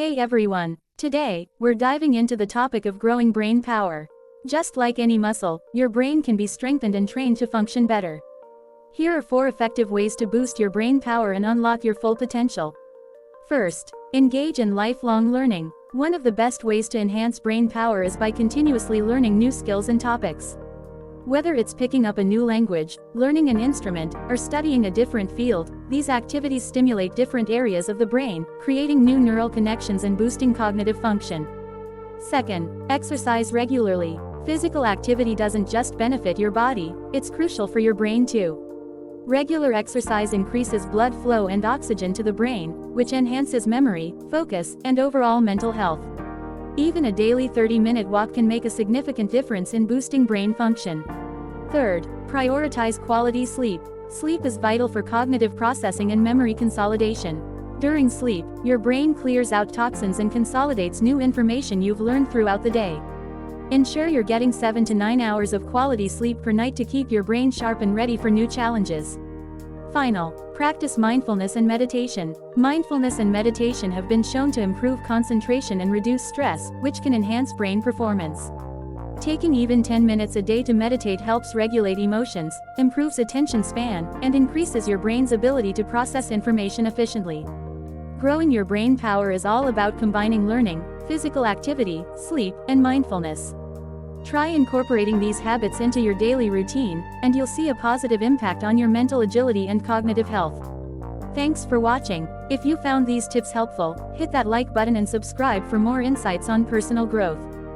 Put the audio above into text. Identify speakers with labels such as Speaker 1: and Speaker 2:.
Speaker 1: Hey everyone! Today, we're diving into the topic of growing brain power. Just like any muscle, your brain can be strengthened and trained to function better. Here are 4 effective ways to boost your brain power and unlock your full potential. First, engage in lifelong learning. One of the best ways to enhance brain power is by continuously learning new skills and topics. Whether it's picking up a new language, learning an instrument, or studying a different field, these activities stimulate different areas of the brain, creating new neural connections and boosting cognitive function. Second, exercise regularly. Physical activity doesn't just benefit your body, it's crucial for your brain too. Regular exercise increases blood flow and oxygen to the brain, which enhances memory, focus, and overall mental health. Even a daily 30-minute walk can make a significant difference in boosting brain function. Third, prioritize quality sleep. Sleep is vital for cognitive processing and memory consolidation. During sleep, your brain clears out toxins and consolidates new information you've learned throughout the day. Ensure you're getting 7 to 9 hours of quality sleep per night to keep your brain sharp and ready for new challenges. Final, practice mindfulness and meditation. Mindfulness and meditation have been shown to improve concentration and reduce stress, which can enhance brain performance. Taking even 10 minutes a day to meditate helps regulate emotions, improves attention span, and increases your brain's ability to process information efficiently. Growing your brain power is all about combining learning, physical activity, sleep, and mindfulness. Try incorporating these habits into your daily routine, and you'll see a positive impact on your mental agility and cognitive health. Thanks for watching. If you found these tips helpful, hit that like button and subscribe for more insights on personal growth.